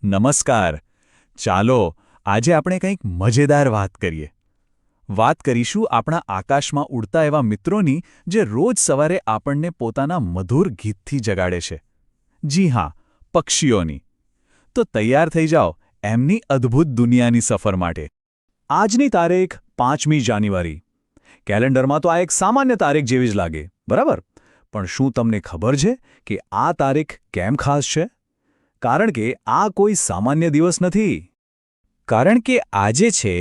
નમસ્કાર. ચાલો આજે આપણે કંઈક મજેદાર વાત કરીએ. વાત કરીશું આપણા આકાશમાં ઉડતા એવા મિત્રોની જે રોજ સવારે આપણને પોતાના મધુર ગીતથી જગાડે છે. જી હા, પક્ષીઓની. તો તૈયાર થઈ જાઓ એમની અદ્ભુત દુનિયાની સફર માટે. આજની તારીખ 5મી જાન્યુઆરી. કેલેન્ડરમાં તો આ એક સામાન્ય તારીખ જેવી જ લાગે, બરાબર? પણ શું તમને ખબર છે કે આ તારીખ કેમ ખાસ છે? કારણ કે આ કોઈ સામાન્ય દિવસ નથી. કારણ કે આજે છે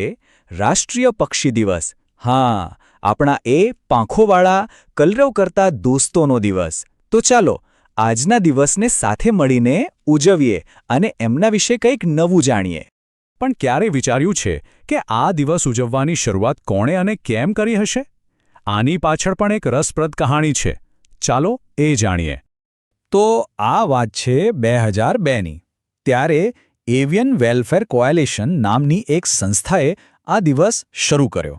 રાષ્ટ્રીય પક્ષી દિવસ. હા, આપણા એ પાંખોવાળા કલરવ કરતા દોસ્તોનો દિવસ. તો ચાલો આજના દિવસને સાથે મળીને ઉજવીએ અને એમના વિશે કંઈક નવું જાણીએ. પણ ક્યારે વિચાર્યું છે કે આ દિવસ ઉજવવાની શરૂઆત કોણે અને કેમ કરી હશે? આની પાછળ પણ એક રસપ્રદ કહાણી છે. ચાલો એ જાણીએ. તો આ વાત છે 2002ની. ત્યારે એવિયન વેલફેર કોએલિશન નામની એક સંસ્થાએ આ દિવસ શરૂ કર્યો.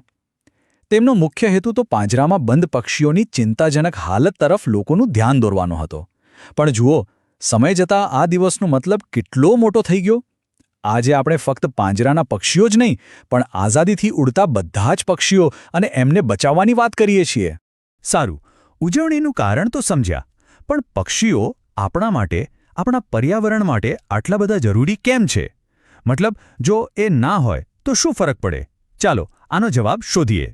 તેમનો મુખ્ય હેતુ તો પાંજરામાં બંધ પક્ષીઓની ચિંતાજનક હાલત તરફ લોકોનું ધ્યાન દોરવાનો હતો. પણ જુઓ, સમય જતાં આ દિવસનો મતલબ કેટલો મોટો થઈ ગયો. આજે આપણે ફક્ત પાંજરાના પક્ષીઓ જ નહીં, પણ આઝાદીથી ઉડતા બધા જ પક્ષીઓ અને એમને બચાવવાની વાત કરીએ છીએ. સારું, ઉજવણીનું કારણ તો સમજ્યા, પણ પક્ષીઓ આપણા માટે, આપણા પર્યાવરણ માટે આટલા બધા જરૂરી કેમ છે? મતલબ, જો એ ના હોય તો શું ફરક પડે? ચાલો આનો જવાબ શોધીએ.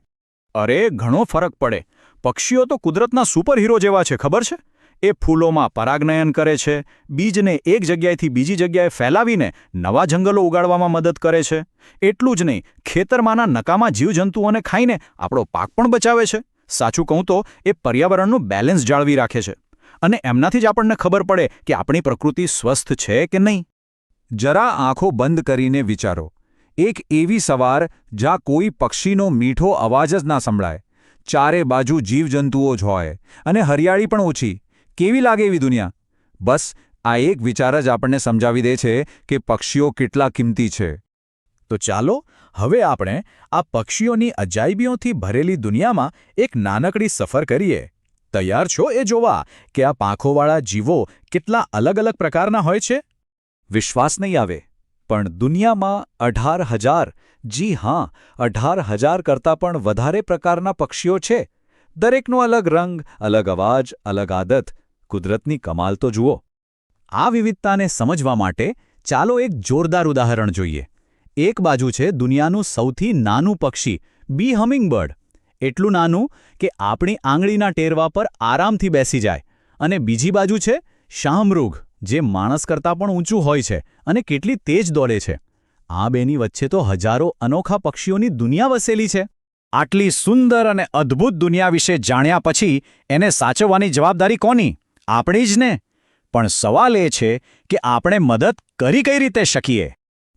અરે, ઘણો ફરક પડે. પક્ષીઓ તો કુદરતના સુપરહીરો જેવા છે, ખબર છે? એ ફૂલોમાં પરાગનયન કરે છે, બીજને એક જગ્યાએથી બીજી જગ્યાએ ફેલાવીને નવા જંગલો ઉગાડવામાં મદદ કરે છે. એટલું જ નહીં, ખેતરમાંના નકામા જીવજંતુઓને ખાઈને આપણો પાક પણ બચાવે છે. સાચું કહું તો એ પર્યાવરણનું બેલેન્સ જાળવી રાખે છે. અને એમનાથી જ આપણને ખબર પડે કે આપણી પ્રકૃતિ સ્વસ્થ છે કે નહીં. જરા આંખો બંધ કરીને વિચારો. એક એવી સવાર જ્યાં કોઈ પક્ષીનો મીઠો અવાજ જ ના સંભળાય, ચારે બાજુ જીવજંતુઓ જ હોય અને હરિયાળી પણ ઓછી. કેવી લાગે એવી દુનિયા? બસ આ એક વિચાર જ આપણને સમજાવી દે છે કે પક્ષીઓ કેટલા કિંમતી છે. તો ચાલો હવે આપણે આ પક્ષીઓની અજાયબીઓથી ભરેલી દુનિયામાં એક નાનકડી સફર કરીએ. તૈયાર છો એ જોવા કે આ પાંખોવાળા જીવો કેટલા અલગ અલગ પ્રકારના હોય છે? વિશ્વાસ નહીં આવે, પણ દુનિયામાં 18,000, જી હા, 18,000 કરતાં પણ વધારે પ્રકારના પક્ષીઓ છે. દરેકનો અલગ રંગ, અલગ અવાજ, અલગ આદત. કુદરતની કમાલ તો જુઓ. આ વિવિધતાને સમજવા માટે ચાલો એક જોરદાર ઉદાહરણ જોઈએ. એક બાજુ છે દુનિયાનું સૌથી નાનું પક્ષી, બી હમિંગબર્ડ. એટલું નાનું કે આપણી આંગળીના ટેરવા પર આરામથી બેસી જાય. અને બીજી બાજુ છે શાહમૃગ, જે માણસ કરતાં પણ ઊંચું હોય છે અને કેટલી તેજ દોડે છે. આ બેની વચ્ચે તો હજારો અનોખા પક્ષીઓની દુનિયા વસેલી છે. આટલી સુંદર અને અદ્ભુત દુનિયા વિશે જાણ્યા પછી એને સાચવવાની જવાબદારી કોની? આપણી જ ને. પણ સવાલ એ છે કે આપણે મદદ કરી કઈ રીતે શકીએ?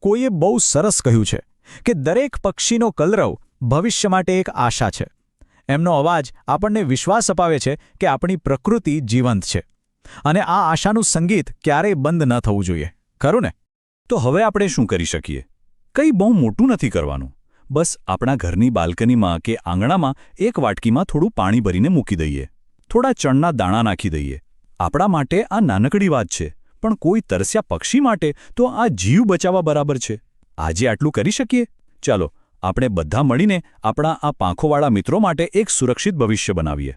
કોઈએ બહુ સરસ કહ્યું છે કે દરેક પક્ષીનો કલરવ ભવિષ્ય માટે એક આશા છે. એમનો અવાજ આપણને વિશ્વાસ અપાવે છે કે આપણી પ્રકૃતિ જીવંત છે. અને આ આશાનું સંગીત ક્યારેય બંધ ન થવું જોઈએ, ખરું ને? તો હવે આપણે શું કરી શકીએ? કંઈ બહુ મોટું નથી કરવાનું. બસ આપણા ઘરની બાલ્કનીમાં કે આંગણામાં એક વાટકીમાં થોડું પાણી ભરીને મૂકી દઈએ. થોડા ચણના દાણા નાખી દઈએ. આપણા માટે આ નાનકડી વાત છે, પણ કોઈ તરસ્યા પક્ષી માટે તો આ જીવ બચાવવા બરાબર છે. આજે આટલું કરી શકીએ? ચાલો આપણે બધા મળીને આપણા આ પાંખોવાળા મિત્રો માટે એક સુરક્ષિત ભવિષ્ય બનાવીએ.